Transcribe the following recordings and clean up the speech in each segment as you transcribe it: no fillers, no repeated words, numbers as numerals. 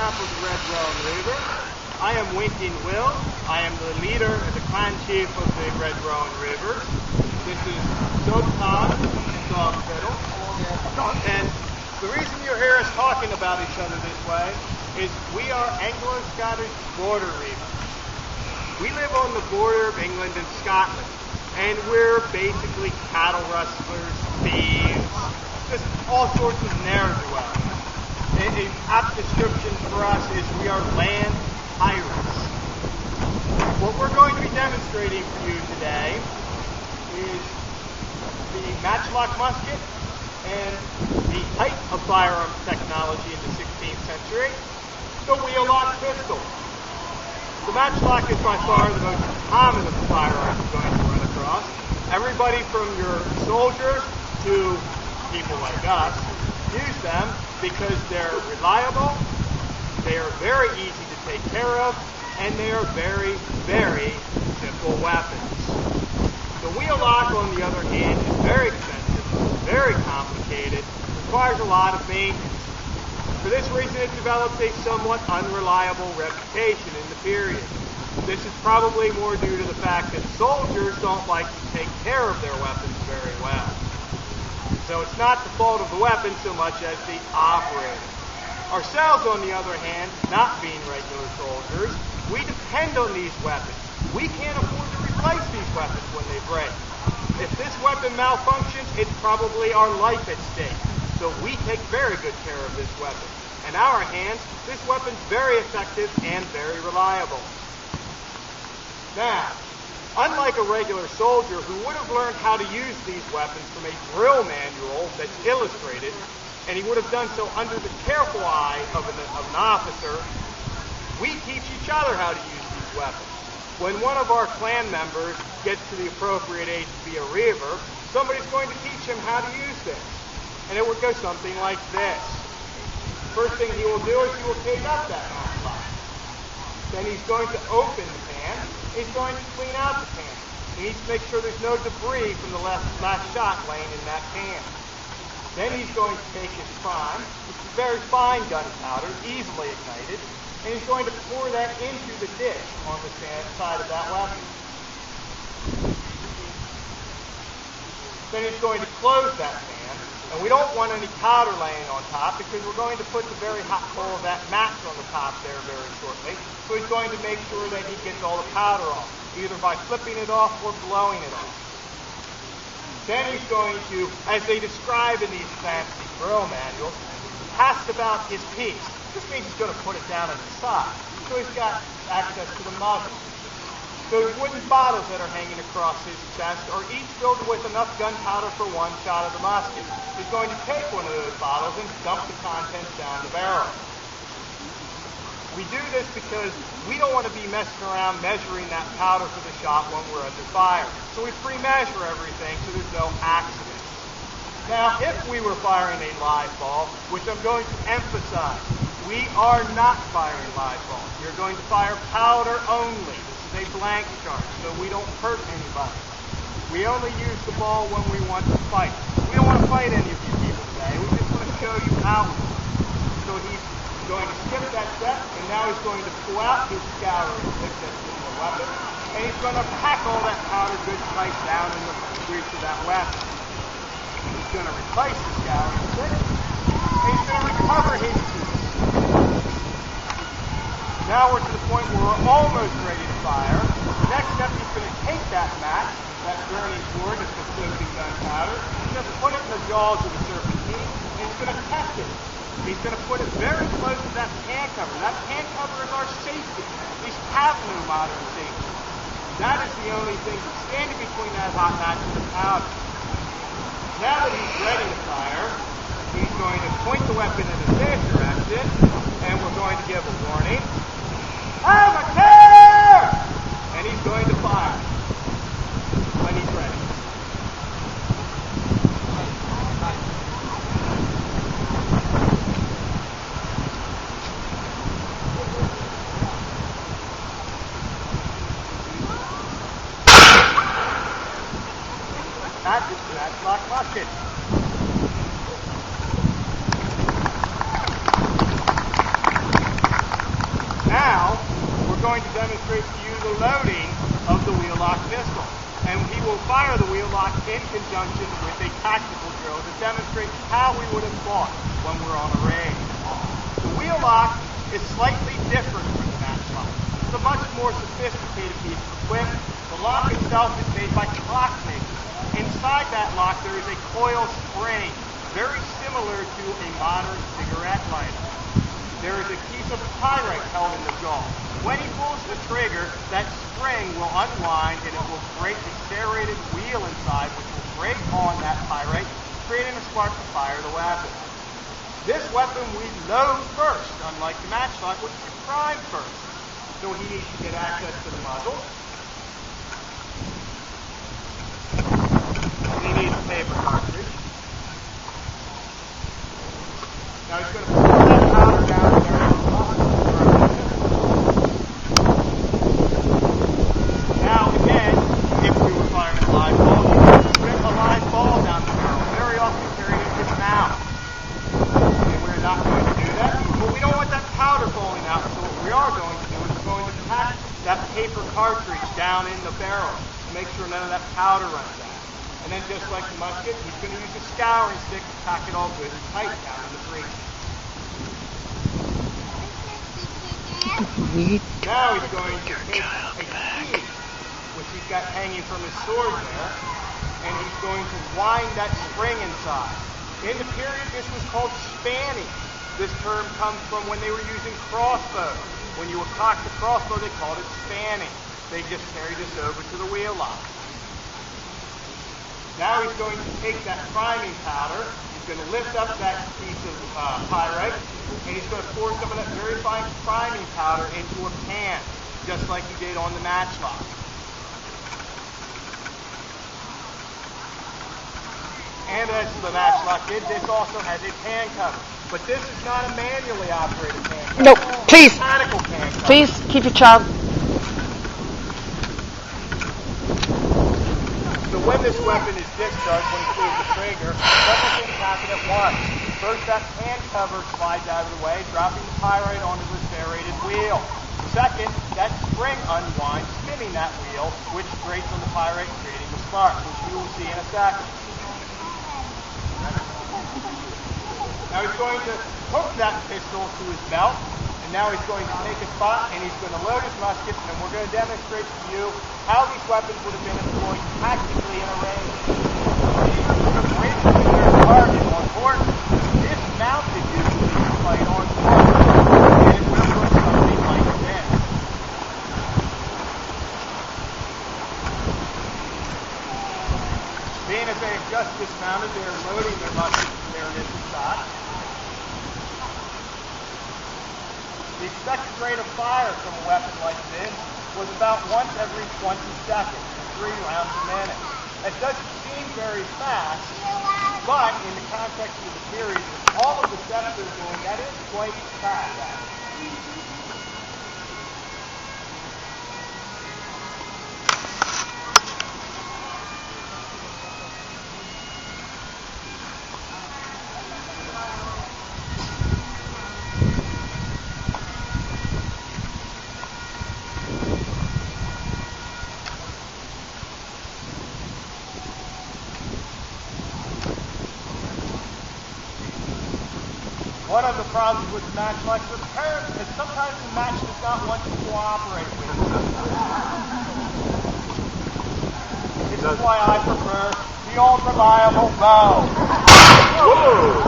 behalf of the Red Rowan Reivers. I am Winking Will. I am the leader and the clan chief of the Red Rowan Reivers. This is Dog Todd and Dog Fiddle. And the reason you hear us talking about each other this way is we are Anglo-Scottish border reivers. We live on the border of England and Scotland, and we're basically cattle rustlers, thieves, just all sorts of ne'er-do-wells. An apt description for us is we are land pirates. What we're going to be demonstrating for you today is the matchlock musket and the height of firearms technology in the 16th century, the wheel-lock pistol. The matchlock is by far the most common of the firearms you're going to run across. Everybody from your soldiers to people like us use them because they're reliable, they are very easy to take care of, and they are very, very simple weapons. The wheel lock, on the other hand, is very expensive, very complicated, requires a lot of maintenance. For this reason, it developed a somewhat unreliable reputation in the period. This is probably more due to the fact that soldiers don't like to take care of their weapons very well. So it's not the fault of the weapon so much as the operator. Ourselves, on the other hand, not being regular soldiers, we depend on these weapons. We can't afford to replace these weapons when they break. If this weapon malfunctions, it's probably our life at stake. So we take very good care of this weapon. In our hands, this weapon's very effective and very reliable. Now, unlike a regular soldier who would have learned how to use these weapons from a drill manual that's illustrated, and he would have done so under the careful eye of an officer, we teach each other how to use these weapons. When one of our clan members gets to the appropriate age to be a Reiver, somebody's going to teach him how to use this. And it would go something like this. First thing he will do is he will take up that matchlock. Then he's going to open the pan. He's going to clean out the pan. He needs to make sure there's no debris from the last shot laying in that pan. Then he's going to take his prime, which is very fine gunpowder, easily ignited, and he's going to pour that into the dish on the side of that weapon. Then he's going to close that pan, and we don't want any powder laying on top because we're going to put the very hot coal of that match on the top there very shortly. So he's going to make sure that he gets all the powder off, either by flipping it off or blowing it off. Then he's going to, as they describe in these fancy drill manuals, cast about his piece. This means he's going to put it down on the side. So he's got access to the muzzle. Those wooden bottles that are hanging across his chest are each filled with enough gunpowder for one shot of the musket. He's going to take one of those bottles and dump the contents down the barrel. We do this because we don't want to be messing around measuring that powder for the shot when we're under fire. So we pre-measure everything so there's no accidents. Now, if we were firing a live ball, which I'm going to emphasize, we are not firing live balls. You're going to fire powder only. This is a blank charge, so we don't hurt anybody. We only use the ball when we want to fight. We don't want to fight any of you people today. We just want to show you how. So he's going to skip that step, and now he's going to pull out his scouring stick that's in the weapon, and he's going to pack all that powder good tight down in the breech of that weapon. He's going to replace the scouring stick, and he's going to recover his piece. Now we're to the point where we're almost ready to fire. The next step, he's going to take that match, that burning cord that's the soaking gunpowder, he's going to put it in the jaws of the serpentine, and he's going to test it. He's going to put it very close to that pan cover. That pan cover is our safety. These have no modern safety. That is the only thing that's standing between that hot match and the powder. Now that he's ready to fire, he's going to point the weapon in this direction, and we're going to give a warning. Have a care! And he's going to fire when he's ready. That's lock musket. the loading of the wheel-lock pistol. And he will fire the wheel-lock in conjunction with a tactical drill to demonstrate how we would have fought when we're on a raid. The wheel-lock is slightly different from the matchlock. It's a much more sophisticated piece of equipment. The lock itself is made by clockmakers. Inside that lock there is a coil spring, very similar to a modern cigarette lighter. There is a piece of pyrite held in the jaw. When he pulls the trigger, that spring will unwind and it will break the serrated wheel inside, which will break on that pyrite, creating a spark to fire the weapon. This weapon we load first, unlike the matchlock, which we prime first. So he needs to get access to the muzzle. He needs a paper cartridge. Now he's going to pour that powder down there. Now again, if we were firing a live ball, you would put a live ball down the barrel. Very often carried in his mouth. And we're not going to do that. But we don't want that powder falling out, so what we are going to do is we're going to pack that paper cartridge down in the barrel to make sure none of that powder runs out. And then just like the musket, he's going to use a scouring stick to pack it all good and tight down in the breech. Now he's going to take a key, which he's got hanging from his sword there, and he's going to wind that spring inside. In the period, this was called spanning. This term comes from when they were using crossbows. When you would cock the crossbow, they called it spanning. They just carried this over to the wheel lock. Now he's going to take that priming powder, he's going to lift up that piece of pyrite, and he's going to pour some of that very fine priming powder into a pan, just like he did on the matchlock. And as the matchlock did, this also has a pan cover. But this is not a manually operated pan cover. Nope, please. It's a mechanical pan cover. Please keep your child. So when this weapon is discharged, when he pulls the trigger, several things happen at once. First, that pan cover slides out of the way, dropping the pyrite onto the serrated wheel. Second, that spring unwinds, spinning that wheel, which grates on the pyrite, creating the spark, which we will see in a second. Now he's going to hook that pistol to his belt, and now he's going to take a spot, and he's going to load his musket, and we're going to demonstrate to you how these weapons would have been employed tactically in a range. The break with their target on horse is mounted usually to fight on foot, and it would have looked something like this. Being as they have just dismounted, they are loading their muskets from their initial shot. The expected rate of fire from a weapon like this was about once every 20 seconds, 3 rounds a minute. It doesn't seem very fast, but in the context of the period, all of the steps they're doing, that is quite fast. One of the problems with the matchlock is sometimes the match does not want to cooperate with it. This is why I prefer the old reliable bow. Whoa!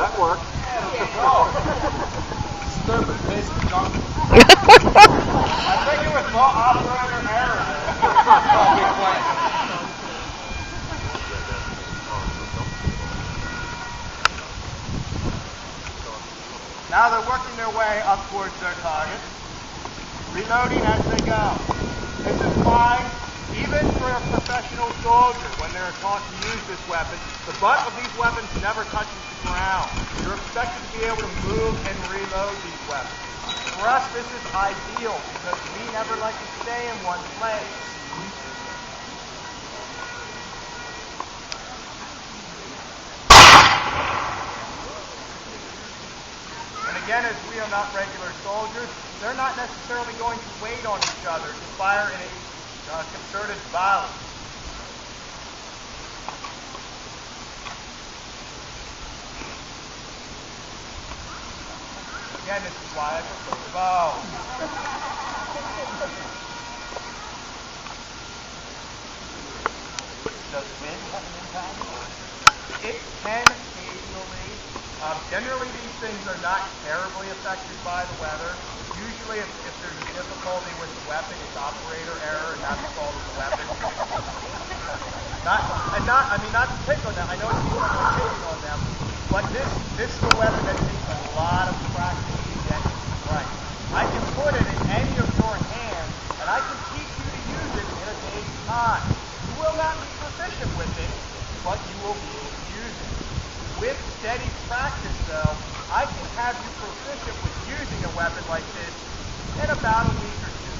That worked. Stupid piece of junk. I think it was more operator error. Now they're working their way up towards their target, reloading as they go. This is fine, even for a professional soldier when they're taught to use this weapon. The butt of these weapons never touches the ground. You're expected to be able to move and reload these weapons. For us, this is ideal because we never like to stay in one place. Again, as we are not regular soldiers, they're not necessarily going to wait on each other to fire in a concerted volley. Again, this is why I prefer the bow. Does wind have an impact? It can occasionally. Generally, these things are not terribly affected by the weather. Usually, if there's a difficulty with the weapon, it's operator error, and not the fault of the weapon. Not to pick on them. I know it seems like I'm picking on them, but this is a weapon that takes a lot of practice to get right. I can put it in any of your hands, and I can teach you to use it in a day's time. You will not be proficient with it, but you will be able to use it. With steady practice, though, I can have you proficient with using a weapon like this in about a week or two.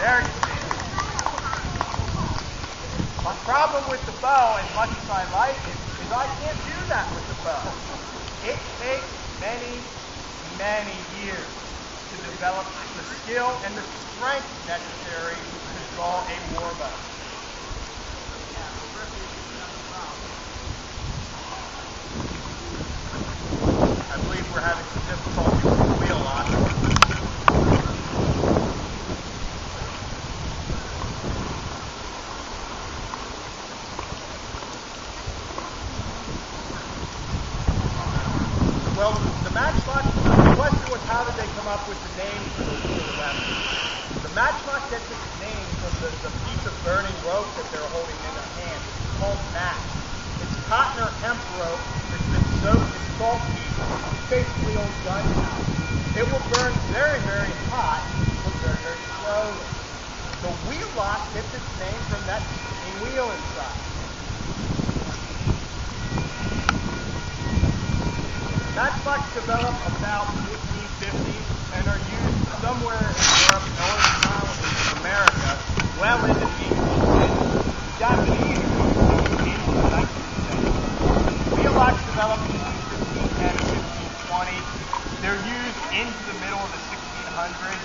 There you see. My problem with the bow, as much as I like it, is I can't do that with the bow. It takes many, many years to develop the skill and the strength necessary to draw a war bow. I believe we're having some difficulty with the wheel lock. Well, the matchlock, the question was how did they come up with the name for the weapon? The matchlock gets its name from the piece of burning rope that they're holding in their hand. It's called match. It's cotton or hemp rope that's been soaked in salt heat. It's basically old gunpowder. It will burn very, very hot, but very, very slowly. The wheel lock gets its name from that spinning wheel inside. Matchlocks developed about 1550 and are used somewhere in Europe, North and America, well into the 18th. Japanese into the 19th century. Wheel locks developed in 1510 and 1520. They're used into the middle of the 1600s.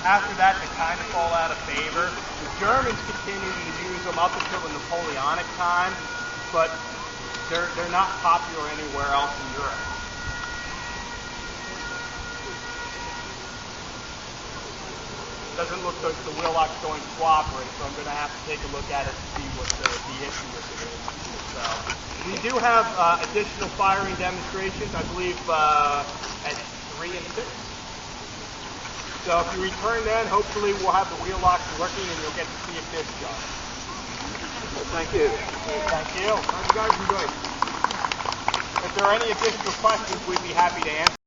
After that, they kind of fall out of favor. The Germans continued to use them up until the Napoleonic time, but they're not popular anywhere else in Europe. Doesn't look like the wheel lock's going to cooperate, so I'm going to have to take a look at it to see what the issue with it is. So, we do have additional firing demonstrations, I believe, at 3 and 6. So if you return then, hopefully we'll have the wheel locks working and you'll get to see a disc gun. Thank you. Thank you. How you guys doing? If there are any additional questions, we'd be happy to answer.